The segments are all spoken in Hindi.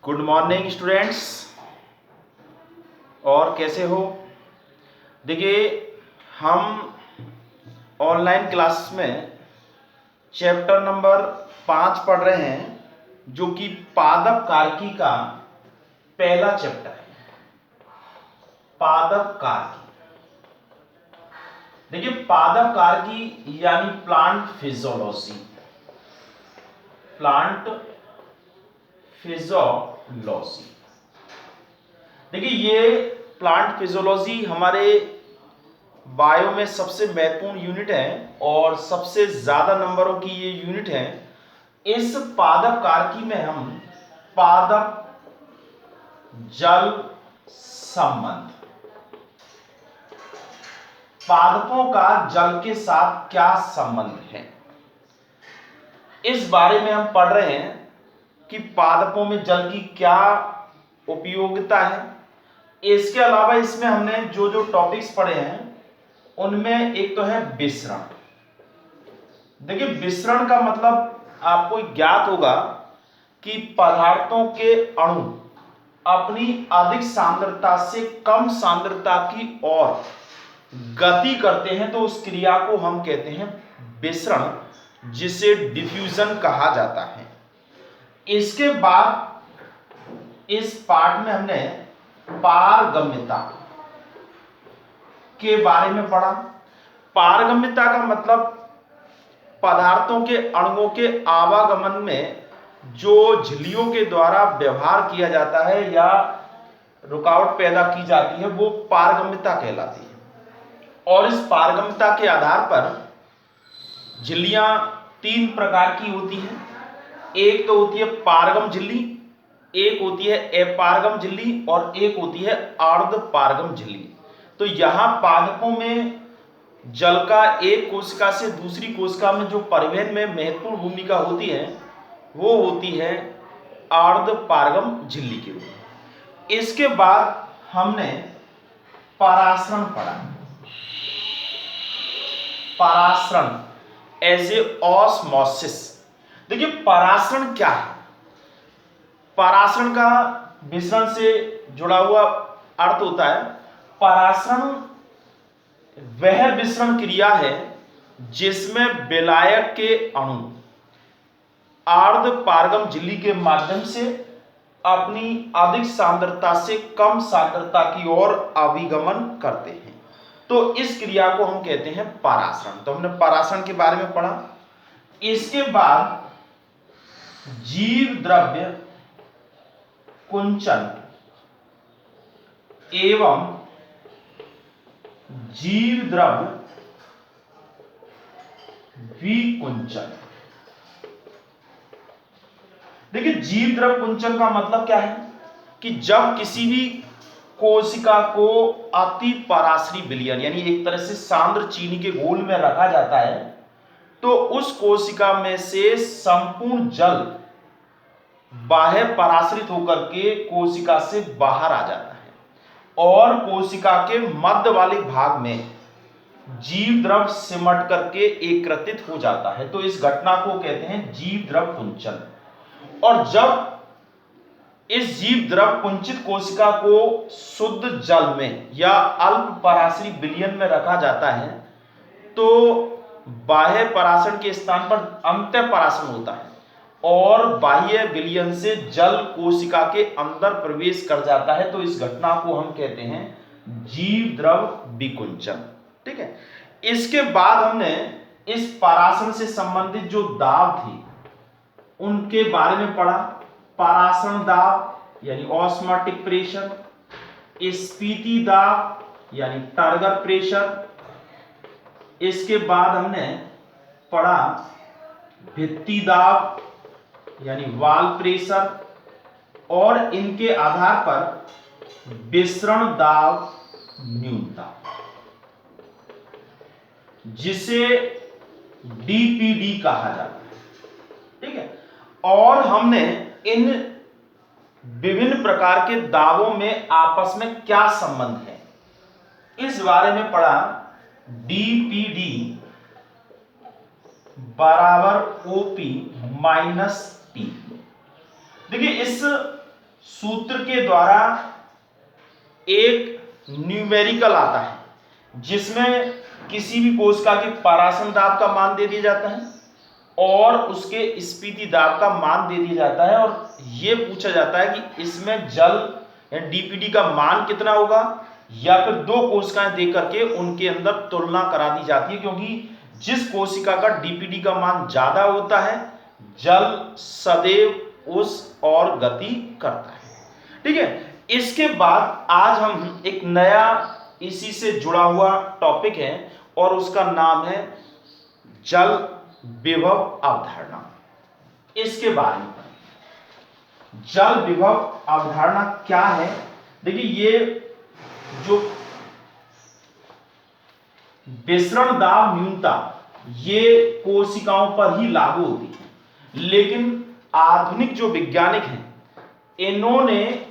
Good morning students. और कैसे हो? देखिए, हम ऑनलाइन क्लास में चैप्टर नंबर 5 पढ़ रहे हैं, जो कि पादप कारकी का पहला चैप्टर है। पादप कारकी। देखिए, पादप कारकी यानी प्लांट फिजियोलॉजी। Plant physiology. देखिए, ये प्लांट फिजियोलॉजी हमारे बायो में सबसे महत्वपूर्ण यूनिट है और सबसे ज्यादा नंबरों की ये यूनिट है। इस पादप कारकी में हम पादप जल संबंध, पादपों का जल के साथ क्या संबंध है, इस बारे में हम पढ़ रहे हैं कि पादपों में जल की क्या उपयोगिता है। इसके अलावा इसमें हमने जो जो टॉपिक्स पढ़े हैं उनमें एक तो है विसरण। देखिए, विसरण का मतलब आपको ज्ञात होगा कि पदार्थों के अणु अपनी अधिक सांद्रता से कम सांद्रता की ओर गति करते हैं, तो उस क्रिया को हम कहते हैं विसरण, जिसे डिफ्यूजन कहा जाता है। इसके बाद इस पार्ट में हमने पारगम्यता के बारे में पढ़ा। पारगम्यता का मतलब पदार्थों के अणुओं के आवागमन में जो झिल्लियों के द्वारा व्यवहार किया जाता है या रुकावट पैदा की जाती है, वो पारगम्यता कहलाती है। और इस पारगम्यता के आधार पर झिल्लियां 3 प्रकार की होती हैं। एक तो होती है पारगम झिल्ली, एक होती है अपारगम झिल्ली और एक होती है अर्ध पारगम झिल्ली। तो यहां पादपों में जल का एक कोशिका से दूसरी कोशिका में जो परिवहन में महत्वपूर्ण भूमिका होती है, वो होती है अर्ध पारगम झिल्ली के रूप में। इसके बाद हमने परासरण पढ़ा। परासरण एज ए ऑस्मोसिस। देखिए, परासरण क्या है? परासरण का विसरण से जुड़ा हुआ अर्थ होता है, परासरण वह विसरण क्रिया है जिसमें विलायक के अणु अर्ध पारगम झिल्ली के माध्यम से अपनी अधिक सांद्रता से कम सांद्रता की ओर अभिगमन करते हैं, तो इस क्रिया को हम कहते हैं परासरण। तो हमने परासरण के बारे में पढ़ा। इसके बाद जीव द्रव्य कुंचन एवं जीव द्रव्य विकुंचन। देखिए, जीव द्रव्य कुंचन का मतलब क्या है कि जब किसी भी कोशिका को अति पराश्री विलयन यानी एक तरह से सांद्र चीनी के घोल में रखा जाता है, तो उस कोशिका में से संपूर्ण जल बाह्य पराश्रित होकर के कोशिका से बाहर आ जाता है और कोशिका के मध्य वाले भाग में जीव द्रव सिमट करके एकत्रित हो जाता है, तो इस घटना को कहते हैं जीव द्रव कुंचन। और जब इस जीव द्रव कुंचित कोशिका को शुद्ध जल में या अल्प पराश्री विलयन में रखा जाता है, तो बाह्य परासरण के स्थान पर अंत्य परासरण होता है और बाह्य विलयन से जल कोशिका के अंदर प्रवेश कर जाता है, तो इस घटना को हम कहते हैं जीव द्रव विकुंचन। ठीक है। इसके बाद हमने इस परासरण से संबंधित जो दाब थी उनके बारे में पढ़ा। परासरण दाब यानी ऑस्मोटिक प्रेशर, स्फीति दाब यानी टर्गर प्रेशर। इसके बाद हमने पढ़ा भित्ति दाब यानी वाल प्रेशर, और इनके आधार पर विसरण दाब न्यूनता, जिसे डीपीडी कहा जाता है। ठीक है। और हमने इन विभिन्न प्रकार के दाबों में आपस में क्या संबंध है, इस बारे में पढ़ा। डीपीडी बराबर ओपी माइनस टी। देखिए, इस सूत्र के द्वारा एक न्यूमेरिकल आता है जिसमें किसी भी कोशिका के परासन दाब का मान दे दिया जाता है और उसके स्फीति दाब का मान दे दिया जाता है, और यह पूछा जाता है कि इसमें जल डीपीडी का मान कितना होगा, या फिर दो कोशिकाएं दे करके उनके अंदर तुलना करा दी जाती है, क्योंकि जिस कोशिका का डीपीडी का मान ज्यादा होता है जल सदैव उस और गति करता है। ठीक है, इसके बाद आज हम एक नया इसी से जुड़ा हुआ टॉपिक है और उसका नाम है जल विभव अवधारणा। इसके बारे में जल विभव अवधारणा क्या है, देखिए ये जो विसरण दाब न्यूनता ये कोशिकाओं पर ही लागू होती है, लेकिन आधुनिक जो वैज्ञानिक हैं इन्होंने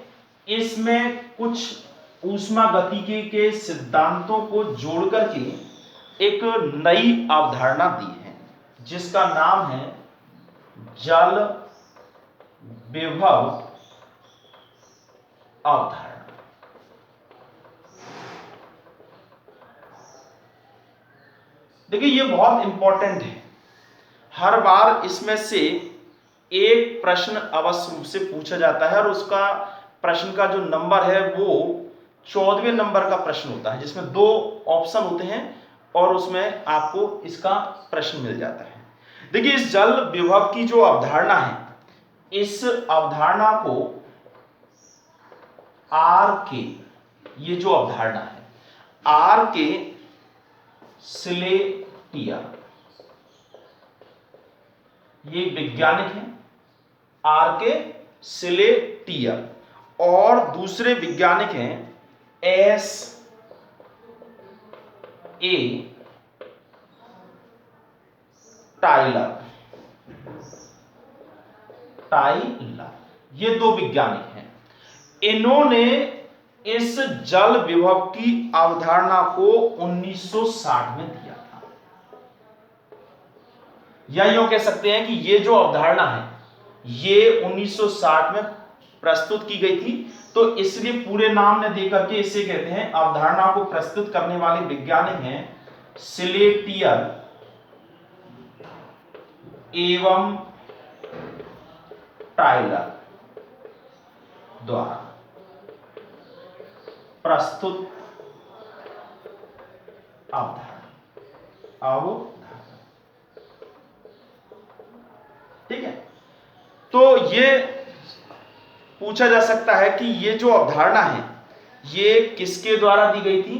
इसमें कुछ ऊष्मागतिकी के सिद्धांतों को जोड़ करके एक नई अवधारणा दी है जिसका नाम है जल विभव अवधारणा। देखिए ये बहुत इंपॉर्टेंट है, हर बार इसमें से एक प्रश्न अवश्य रूप से पूछा जाता है और उसका प्रश्न का जो नंबर है वो 14वें नंबर का प्रश्न होता है जिसमें दो ऑप्शन होते हैं और उसमें आपको इसका प्रश्न मिल जाता है। देखिए इस जल विभव की जो अवधारणा है, इस अवधारणा को आर के, ये जो अवधारणा है आर के सिलेटियर, ये वैज्ञानिक हैं आर के सिलेटियर, और दूसरे वैज्ञानिक हैं एस ए टाइलर, ये दो वैज्ञानिक हैं। इन्होंने इस जल विभव की अवधारणा को 1960 में दिया था, या यूं कह सकते हैं कि ये जो अवधारणा है ये 1960 में प्रस्तुत की गई थी, तो इसलिए पूरे नाम ने देकर के इसे कहते हैं, अवधारणा को प्रस्तुत करने वाले वैज्ञानिक हैं सिलेटियर एवं टाइलर द्वारा प्रस्तुत अवधारणा। ठीक है, तो ये पूछा जा सकता है कि ये जो अवधारणा है ये किसके द्वारा दी गई थी,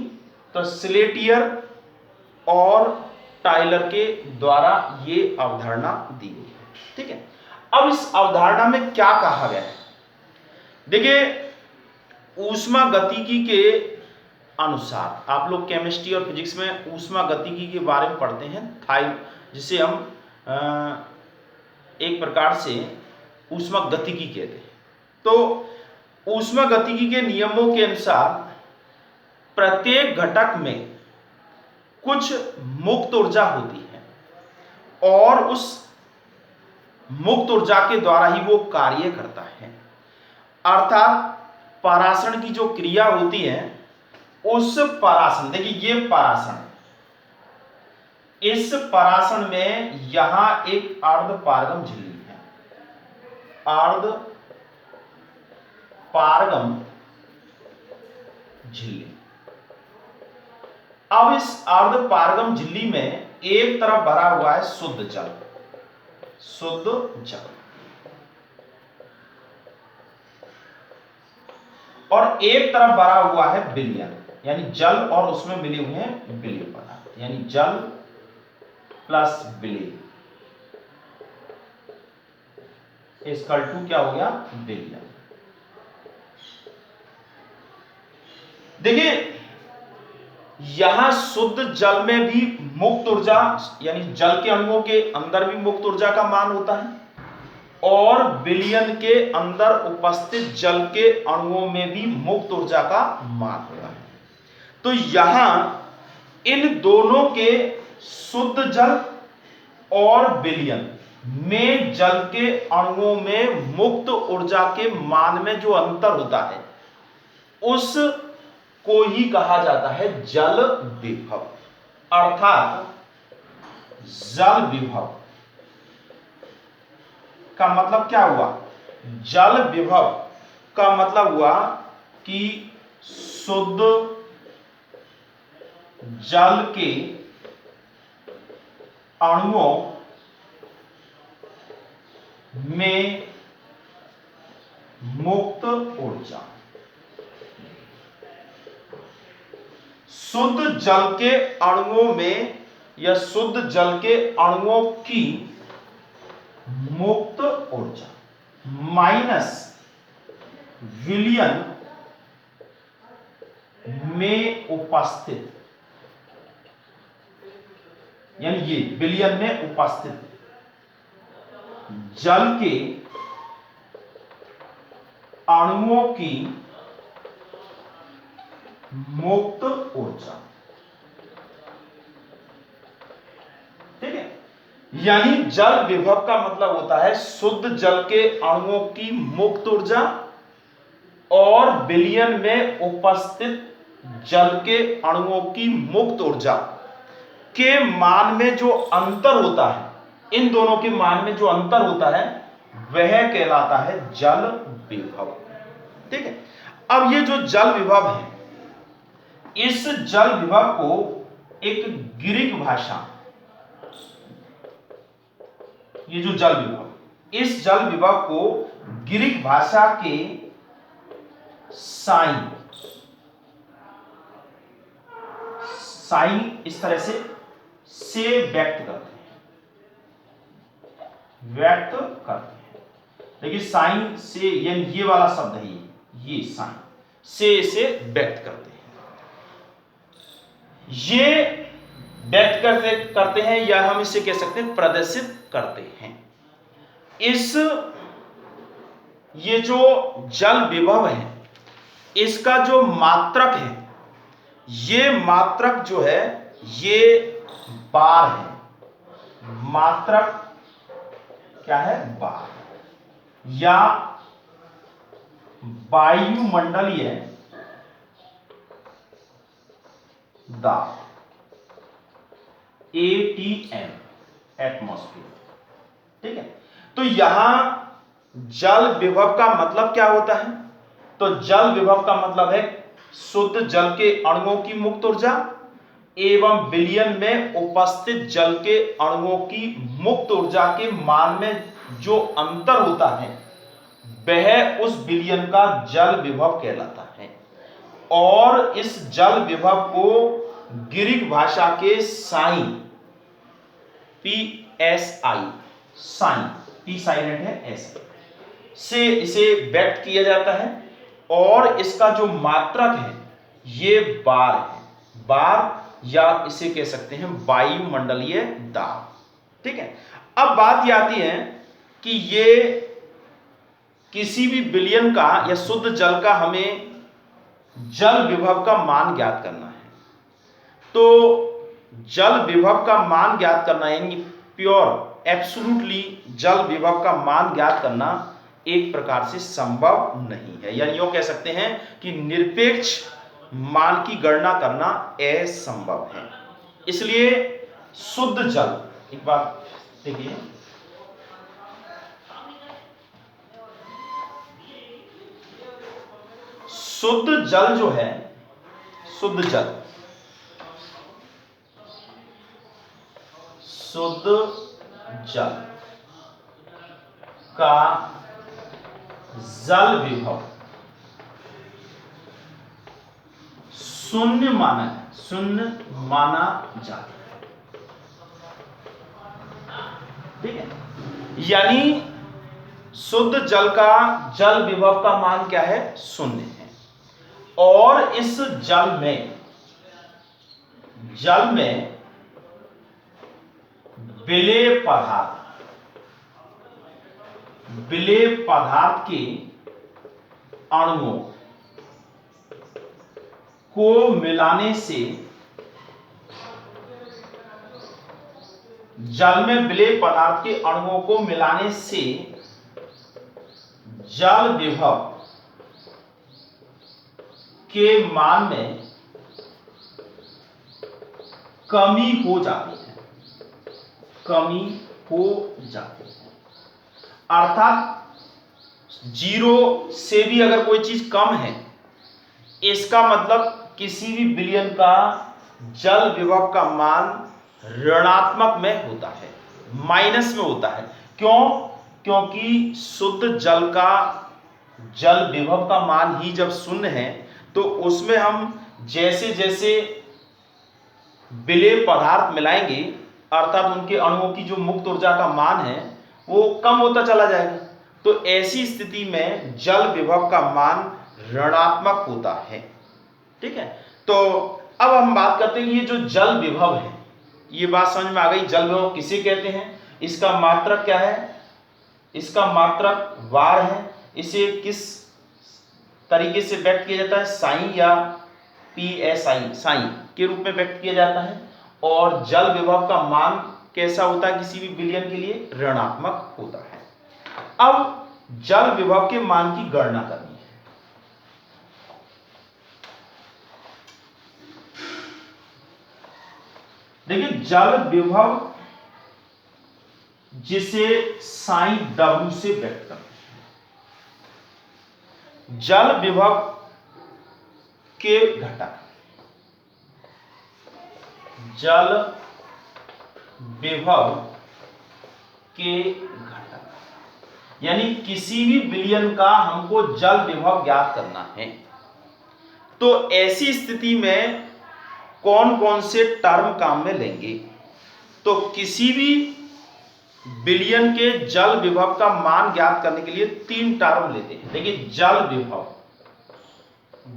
तो सिलेटियर और टाइलर के द्वारा ये अवधारणा दी गई है। ठीक है, अब इस अवधारणा में क्या कहा गया है, देखिए ऊष्मागतिकी के अनुसार, आप लोग केमिस्ट्री और फिजिक्स में ऊष्मागतिकी के बारे में पढ़ते हैं, जिसे हम एक प्रकार से ऊष्मागतिकी कहते हैं। तो ऊष्मागतिकी के नियमों के अनुसार प्रत्येक घटक में कुछ मुक्त ऊर्जा होती है और उस मुक्त ऊर्जा के द्वारा ही वो कार्य करता है, अर्थात परासरण की जो क्रिया होती है उस परासरण, देखिए ये परासरण, इस परासरण में यहां एक अर्धपारगम झिल्ली है, अर्धपारगम झिल्ली। अब इस अर्धपारगम झिल्ली में एक तरफ भरा हुआ है शुद्ध जल, और एक तरफ भरा हुआ है विलयन, यानी जल और उसमें मिले हुए हैं विलय पदार्थ, यानी जल प्लस विलय इक्वल टू क्या हो गया, विलयन। देखिए यहां शुद्ध जल में भी मुक्त ऊर्जा, यानी जल के अणुओं के अंदर भी मुक्त ऊर्जा का मान होता है और विलयन के अंदर उपस्थित जल के अणुओं में भी मुक्त ऊर्जा का मान होता है। तो यहां इन दोनों के शुद्ध जल और विलयन में जल के अणुओं में मुक्त ऊर्जा के मान में जो अंतर होता है उस को ही कहा जाता है जल विभव। अर्थात जल विभव का मतलब क्या हुआ? जल विभव का मतलब हुआ कि शुद्ध जल के अणुओं में मुक्त ऊर्जा। शुद्ध जल के अणुओं में या शुद्ध जल के अणुओं की मुक्त ऊर्जा माइनस विलयन में उपस्थित, यानी ये विलयन में उपस्थित जल के अणुओं की मुक्त ऊर्जा। ठीक है, यानी जल विभव का मतलब होता है शुद्ध जल के अणुओं की मुक्त ऊर्जा और विलयन में उपस्थित जल के अणुओं की मुक्त ऊर्जा के मान में जो अंतर होता है, इन दोनों के मान में जो अंतर होता है वह कहलाता है जल विभव। ठीक है, अब ये जो जल विभव है, इस जल विभव को एक ग्रीक भाषा, ये जो जल विभव, इस जल विभव को ग्रीक भाषा के साइन इस तरह से व्यक्त करते हैं। देखिए साइन से, यानी ये वाला शब्द है, ये साइन से इसे व्यक्त करते हैं। ये व्यक्त करते हैं या हम इसे कह सकते हैं प्रदर्शित करते हैं। ये जो जल विभव है, इसका जो मात्रक है, ये मात्रक जो है ये बार है। मात्रक क्या है? बार, या वायुमंडलीय दाब, ATM, एटमॉस्फेयर। ठीक है, तो यहां जल विभव का मतलब क्या होता है? तो जल विभव का मतलब है शुद्ध जल के अणुओं की मुक्त ऊर्जा एवं विलयन में उपस्थित जल के अणुओं की मुक्त ऊर्जा के मान में जो अंतर होता है वह उस विलयन का जल विभव कहलाता है। और इस जल विभव को ग्रीक भाषा के sign, PSI, sign, P silent है, S से इसे व्यक्त किया जाता है। और इसका जो मात्रक है ये बार है, बार, या इसे कह सकते हैं वायुमंडलीय दाब। ठीक है, अब बात ये आती है कि ये किसी भी विलयन का या शुद्ध जल का हमें जल विभव का मान ज्ञात करना है। तो जल विभव का मान ज्ञात करना, यानी प्योर एब्सोल्युटली जल विभव का मान ज्ञात करना एक प्रकार से संभव नहीं है, यानी यूं कह सकते हैं कि निरपेक्ष मान की गणना करना असंभव है। इसलिए शुद्ध जल, एक बात देखिए, शुद्ध जल जो है, शुद्ध जल, शुद्ध जल का जल विभव शून्य माना जाता है। ठीक है, यानी शुद्ध जल का जल विभव का मान क्या है? शून्य है। और इस जल में विलेय पदार्थ के अणुओं को मिलाने से जल में विलेय पदार्थ के अणुओं को मिलाने से जल विभव के मान में कमी हो जाती है, कमी हो जाती है। अर्थात 0 से भी अगर कोई चीज कम है, इसका मतलब किसी भी विलयन का जल विभव का मान ऋणात्मक में होता है, माइनस में होता है। क्यों? क्योंकि शुद्ध जल का जल विभव का मान ही जब शून्य है तो उसमें हम जैसे जैसे विलेय पदार्थ मिलाएंगे, अर्थात उनके अणुओं की जो मुक्त ऊर्जा का मान है वो कम होता चला जाएगा। तो ऐसी स्थिति में जल विभव का मान ऋणात्मक होता है। ठीक है, तो अब हम बात करते हैं कि ये जो जल विभव है, ये बात समझ में आ गई। जल विभव किसे कहते हैं, इसका मात्रक क्या है, इसका मात्रक वार है। इसे किस तरीके से व्यक्त किया जाता है, साई या PSI साई के रूप में व्यक्त किया जाता है। और जल विभव का मान कैसा होता है किसी भी विलयन के लिए, ऋणात्मक होता है। अब जल विभव के मान की गणना करनी है। देखिए, जल विभव जिसे साई W से व्यक्त करते हैं, जल विभव के घटक, जल विभव के घटक, यानी किसी भी विलयन का हमको जल विभव ज्ञात करना है। तो ऐसी स्थिति में कौन कौन से टर्म काम में लेंगे, तो किसी भी विलयन के जल विभव का मान ज्ञात करने के लिए 3 टर्म लेते हैं। देखिए, जल विभव,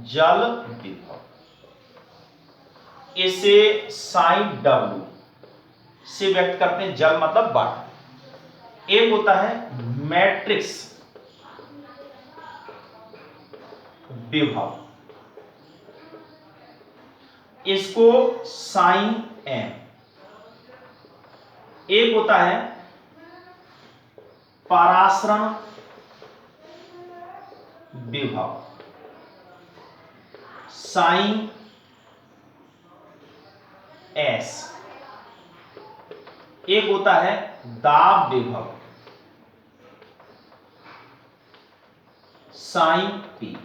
जल विभव इसे साई W से व्यक्त करते हैं। जल मतलब वाटर। एक होता है मैट्रिक्स विभव, इसको साइन M। एक होता है परासरण विभव, साइन S। एक होता है दाब विभव, साइन P।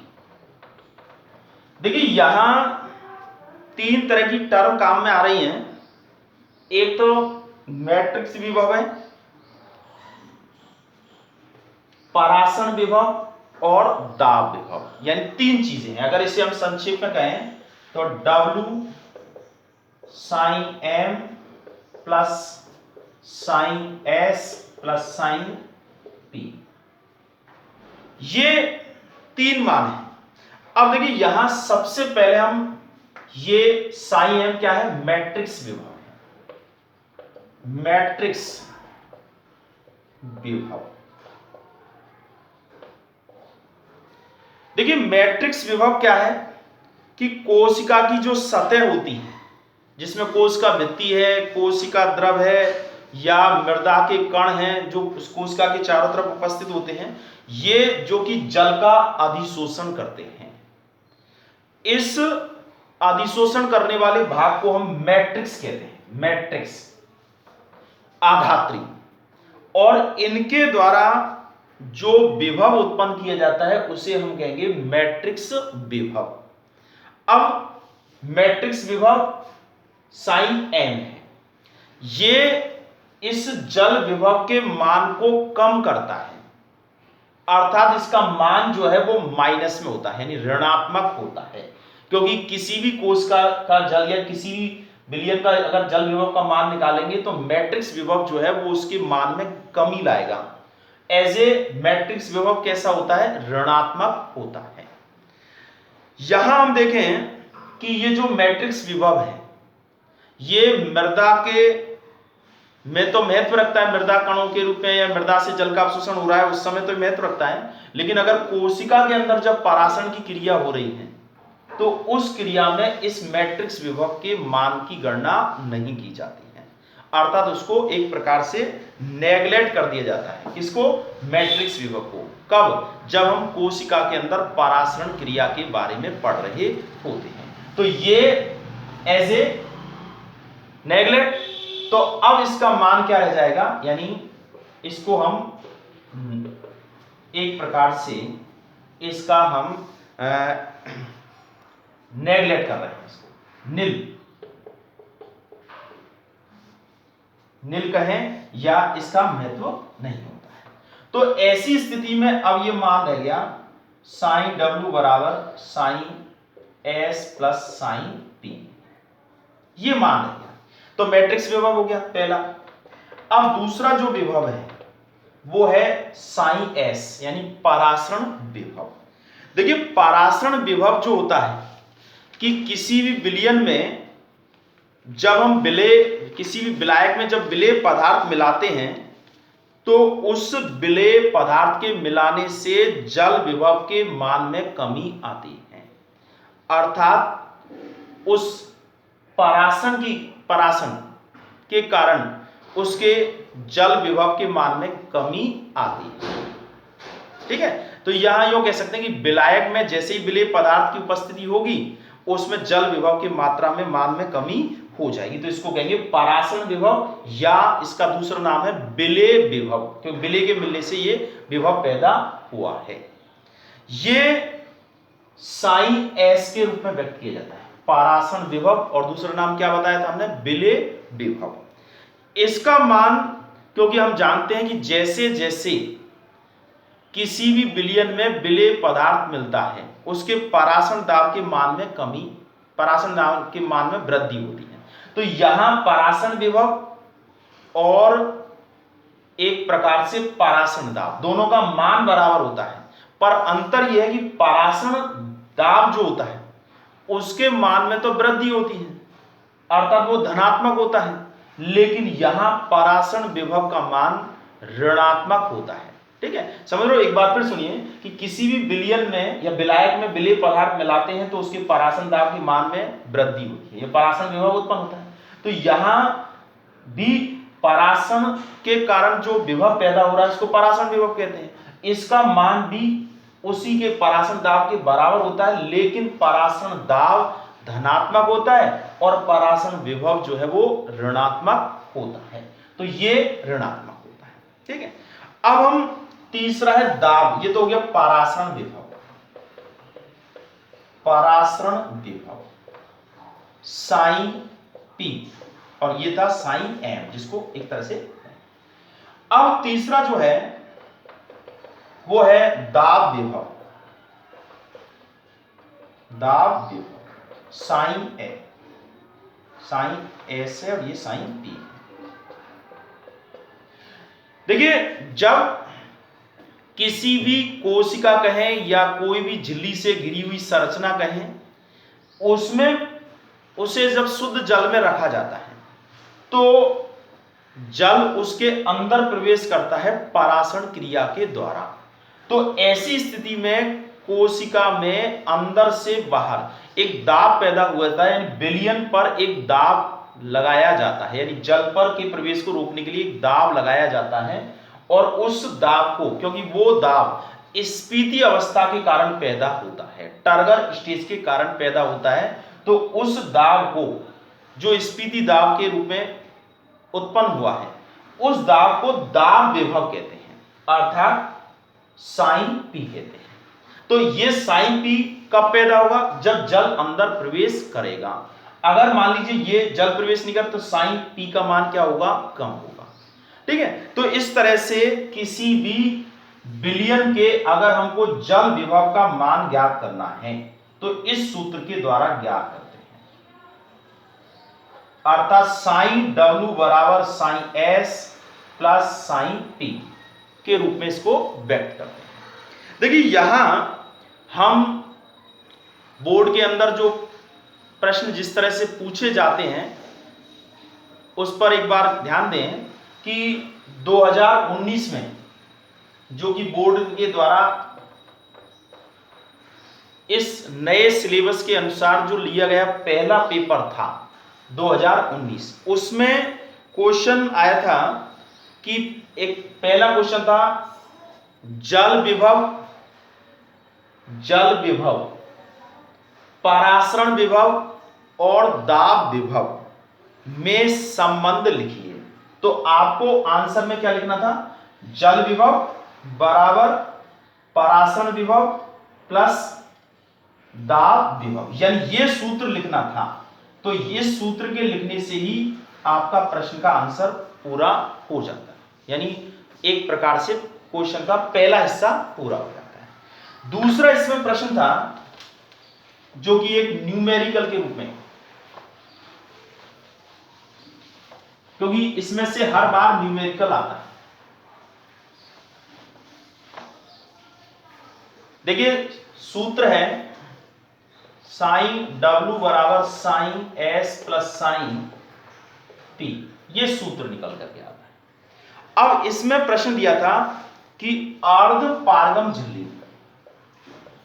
देखिए, यहां 3 तरह की टर्म काम में आ रही हैं। एक तो मैट्रिक्स विभव है, परासरण विभव और दाब विभव, यानी 3 चीजें हैं। अगर इसे हम संक्षेप में कहें तो W sine M plus sine S plus sine P, ये 3 मान है। अब देखिए, यहां सबसे पहले हम ये साइन M क्या है, मैट्रिक्स विभव है, मैट्रिक्स विभव। देखिए, मैट्रिक्स विभव क्या है कि कोशिका की जो सतह होती है, जिसमें कोशिका भित्ति है, कोशिका द्रव है या मृदा के कण हैं जो उस कोशिका के चारों तरफ उपस्थित होते हैं, ये जो कि जल का अधिशोषण करते हैं। इस अधिशोषण करने वाले भाग को हम मैट्रिक्स कहते हैं, मैट्रिक्स आधात्री। और इनके द्वारा जो विभव उत्पन्न किया जाता है उसे हम कहेंगे मैट्रिक्स विभव। अब मैट्रिक्स विभव साइन M है, ये इस जल विभव के मान को कम करता है, अर्थात इसका मान जो है वो माइनस में होता है, यानी ऋणात्मक होता है। क्योंकि किसी भी कोशिका का जल या किसी भी विलयन का अगर जल विभव का मान निकालेंगे तो मैट्रिक्स विभव जो है वो उसके मान में कमी लाएगा। एज ए मैट्रिक्स विभव कैसा होता है, ऋणात्मक होता है। यहां हम देखें कि ये जो मैट्रिक्स विभव है ये मृदा के में तो महत्व रखता है, मृदा कणों के रूप में या मृदा से जल का अवशोषण हो रहा है उस समय तो महत्व रखता है। लेकिन अगर कोशिका के अंदर जब परासरण की क्रिया हो रही है तो उस क्रिया में इस मैट्रिक्स विभव के मान की गणना नहीं की जाती है। अर्थात उसको एक प्रकार से नेग्लेक्ट कर दिया जाता है। किसको? मैट्रिक्स विभव को। कब? जब हम कोशिका के अंदर परासरण क्रिया के बारे में पढ़ रहे होते हैं। तो ये एज ए नेग्लेक्ट, तो अब इसका मान क्या रह जाएगा, यानी इसको हम एक प्रकार से इसका हम नेग्लेक्ट कर रहे हैं, इसको नील कहें या इसका महत्व नहीं होता है। तो ऐसी स्थिति में अब ये मान रह गया साइन W बराबर sine S plus sine P, ये मान रह गया। तो मैट्रिक्स विभव हो गया पहला। अब दूसरा जो विभव है वो है साइन S, यानी परासरण विभव। देखिए परासरण विभव जो होता है कि किसी भी विलयन में जब हम किसी भी विलायक में जब विलेय पदार्थ मिलाते हैं तो उस विलेय पदार्थ के मिलाने से जल विभव के मान में कमी आती है, अर्थात उस परासरण के कारण उसके जल विभव के मान में कमी आती है। ठीक है, तो यहां यूं कह सकते हैं कि विलायक में जैसे ही विलेय पदार्थ की उपस्थिति होगी उसमें जल विभव की मात्रा में मान में कमी हो जाएगी, तो इसको कहेंगे परासरण विभव, या इसका दूसरा नाम है विलेय विभव, क्योंकि विलेय के मिलने से ये विभव पैदा हुआ है। ये साइन S के रूप में व्यक्त किया जाता है परासरण विभव, और दूसरा नाम क्या बताया था हमने, विलेय विभव। इसका मान, क्योंकि हम जानते हैं कि जैसे जैसे किसी भी विलयन में विलेय पदार्थ मिलता है उसके परासरण दाब के मान में कमी, परासरण दाब के मान में वृद्धि होती है। तो यहां परासरण विभव और एक प्रकार से परासरण दाब दोनों का मान बराबर होता है, पर अंतर यह है कि परासरण दाब जो होता है उसके मान में तो वृद्धि होती है, अर्थात वो धनात्मक होता है, लेकिन यहां परासरण विभव का मान ऋणात्मक होता है। ठीक है, समझ लो। एक बार फिर सुनिए कि किसी भी विलयन में या विलायक में विलेय पदार्थ मिलाते हैं तो उसके परासरण दाब के मान में वृद्धि होती है, यह परासरण विभव उत्पन्न होता है। तो यहां भी परासरण के कारण जो विभव पैदा हो रहा है इसको परासरण विभव कहते हैं। इसका मान भी उसी के परासरण दाब के बराबर होता है, लेकिन परासरण दाब धनात्मक होता है और परासरण विभव जो है वो ऋणात्मक होता है, तो ये ऋणात्मक होता है। ठीक है, अब हम तीसरा है दाब, ये तो हो गया परासरण विभव, परासरण विभव साइन P, और ये था साइन M, जिसको एक तरह से। अब तीसरा जो है वो है दाब विभव, दाब विभव साइन A, साइन S है और ये साइन P। देखिए जब किसी भी कोशिका कहें या कोई भी झिल्ली से घिरी हुई संरचना कहें, उसमें उसे जब शुद्ध जल में रखा जाता है तो जल उसके अंदर प्रवेश करता है परासरण क्रिया के द्वारा। तो ऐसी स्थिति में कोशिका में अंदर से बाहर एक दाब पैदा हुआ था, यानी विलयन पर एक दाब लगाया जाता है, यानी जल पर के प्रवेश को रोकने के लिए एक दाब लगाया जाता है, और उस दाब को, क्योंकि वो दाब स्फीति अवस्था के कारण पैदा होता है, टर्गर स्टेज के कारण पैदा होता है, तो उस दाब को जो स्फीति दाब के रूप में उत्पन्न हुआ है उस दाब को दाब विभव कहते हैं, अर्थात साइन P कहते हैं। तो ये साइन P कब पैदा होगा, जब जल अंदर प्रवेश करेगा। अगर मान लीजिए ये जल प्रवेश नहीं कर तो साइन P का मान क्या होगा, कम होगा। ठीक है, तो इस तरह से किसी भी विलयन के अगर हमको जल विभव का मान ज्ञात करना है तो इस सूत्र के द्वारा ज्ञात करते हैं, अर्थात साइन W बराबर sine S plus sine P के रूप में इसको व्यक्त करते हैं। देखिए यहां हम बोर्ड के अंदर जो प्रश्न जिस तरह से पूछे जाते हैं उस पर एक बार ध्यान दें कि 2019 में जो कि बोर्ड के द्वारा इस नए सिलेबस के अनुसार जो लिया गया पहला पेपर था 2019, उसमें क्वेश्चन आया था कि एक पहला क्वेश्चन था जल विभव, परासरण विभव और दाब विभव में संबंध लिखिए। तो आपको आंसर में क्या लिखना था, जल विभव बराबर परासरण विभव प्लस दाब विभव, यानी ये सूत्र लिखना था। तो इस सूत्र के लिखने से ही आपका प्रश्न का आंसर पूरा हो जाता है, यानी एक प्रकार से क्वेश्चन का पहला हिस्सा पूरा हो जाता है। दूसरा इसमें प्रश्न था जो कि एक न्यूमेरिकल के रूप में, क्योंकि इसमें से हर बार न्यूमेरिकल आता है। देखिए सूत्र है साइन W बराबर sine S plus sine P, ये सूत्र निकल करके आता है। अब इसमें प्रश्न दिया था कि अर्ध पारगम झिल्ली,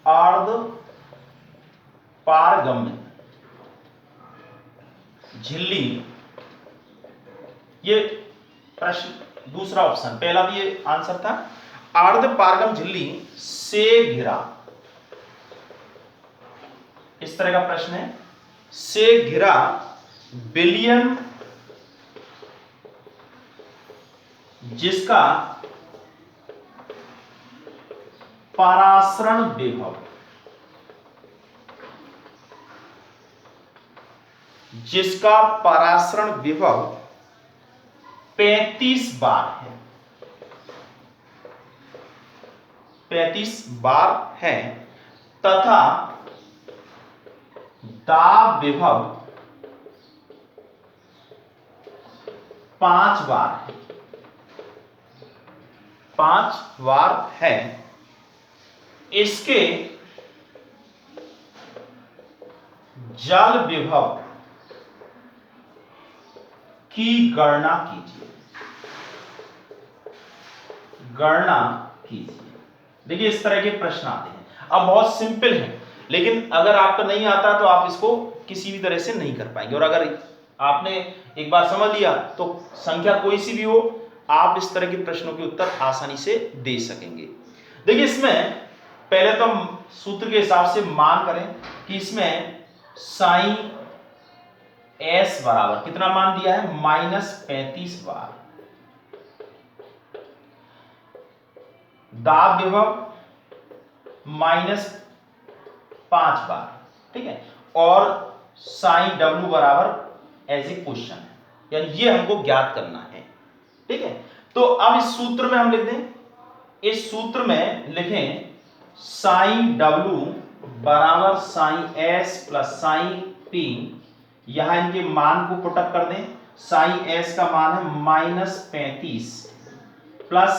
अर्ध पारगम झिल्ली, ये प्रश्न दूसरा ऑप्शन, पहला भी ये आंसर था, अर्ध पारगम झिल्ली से घिरा, इस तरह का प्रश्न है, से घिरा विलयन जिसका परासरण विभव, जिसका परासरण विभव 35 बार है, 35 बार है तथा दाब विभव 5 बार है, 5 बार है, इसके जल विभव की गणना कीजिए, गणना कीजिए। देखिए इस तरह के प्रश्न आते हैं। अब बहुत सिंपल है, लेकिन अगर आपको नहीं आता तो आप इसको किसी भी तरह से नहीं कर पाएंगे, और अगर आपने एक बार समझ लिया तो संख्या कोई सी भी हो, आप इस तरह के प्रश्नों के उत्तर आसानी से दे सकेंगे। देखिए इसमें पहले तो हम सूत्र के हिसाब से मान करें कि इसमें साइन S बराबर कितना मान दिया है, -35 बार, दाब विभव -5 बार, ठीक है, और साइन W बराबर एज ए क्वेश्चन है, यानी ये हमको ज्ञात करना है, ठीक है। तो अब इस सूत्र में हम लिख दें, इस सूत्र में लिखें साइन W बराबर sine S plus sine P, यहां इनके मान को पुटअप कर दें। साइन S का मान है -35 प्लस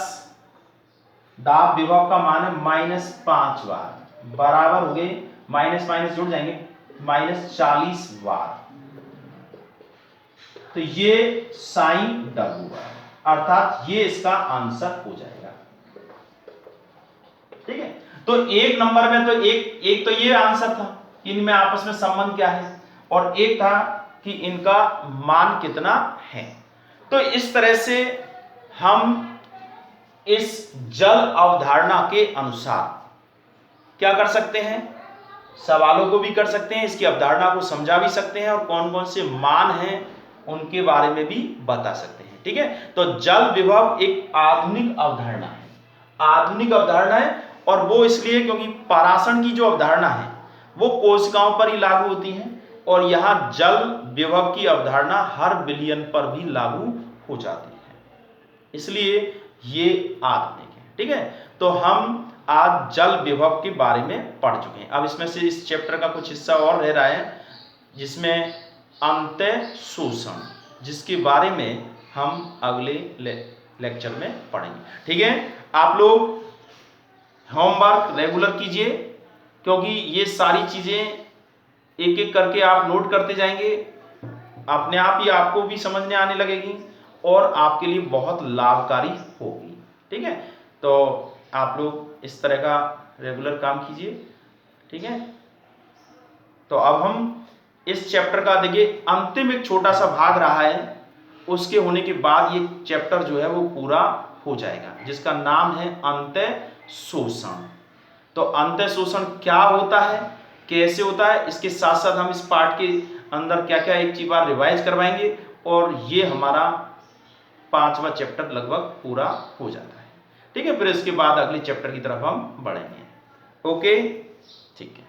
दाब विभव का मान है -5 बार, बराबर हो गए, माइनस माइनस जुड़ जाएंगे, -40 बार। तो ये साइन W बार, अर्थात ये इसका आंसर हो जाएगा, ठीक है। तो एक नंबर में तो एक तो ये आंसर था, इनमें आपस में संबंध क्या है, और एक था कि इनका मान कितना है। तो इस तरह से हम इस जल अवधारणा के अनुसार क्या कर सकते हैं, सवालों को भी कर सकते हैं, इसकी अवधारणा को समझा भी सकते हैं, और कौन कौन से मान हैं उनके बारे में भी बता सकते हैं, ठीक है। तो जल विभव एक आधुनिक अवधारणा है, आधुनिक अवधारणा है, और वो इसलिए क्योंकि परासरण की जो अवधारणा है वो कोशिकाओं पर ही लागू होती है, और यहां जल विभव की अवधारणा हर विलयन पर भी लागू हो जाती है, इसलिए ये आधुनिक है, ठीक है। तो हम आज जल विभव के बारे में पढ़ चुके हैं। अब इसमें से इस चैप्टर का कुछ हिस्सा और रह रहा है, जिसमें अंतः शोषण, जिसके बारे में हम अगले लेक्चर में पढ़ेंगे, ठीक है। आप लोग होमवर्क रेगुलर कीजिए, क्योंकि ये सारी चीजें एक एक करके आप नोट करते जाएंगे, अपने आप ही आपको भी समझने आने लगेगी और आपके लिए बहुत लाभकारी होगी, ठीक है। तो आप लोग इस तरह का रेगुलर काम कीजिए, ठीक है। तो अब हम इस चैप्टर का देखिए अंतिम एक छोटा सा भाग रहा है, उसके होने के बाद ये चैप्टर जो है वो पूरा हो जाएगा, जिसका नाम है अंतः शोषण। तो अंतः शोषण क्या होता है, कैसे होता है, इसके साथ साथ हम इस पार्ट के अंदर क्या क्या एक बार रिवाइज करवाएंगे, और ये हमारा 5वां चैप्टर लगभग पूरा हो जाता है। ठीक है, फिर इसके बाद अगले चैप्टर की तरफ हम बढ़ेंगे। ओके, ठीक है।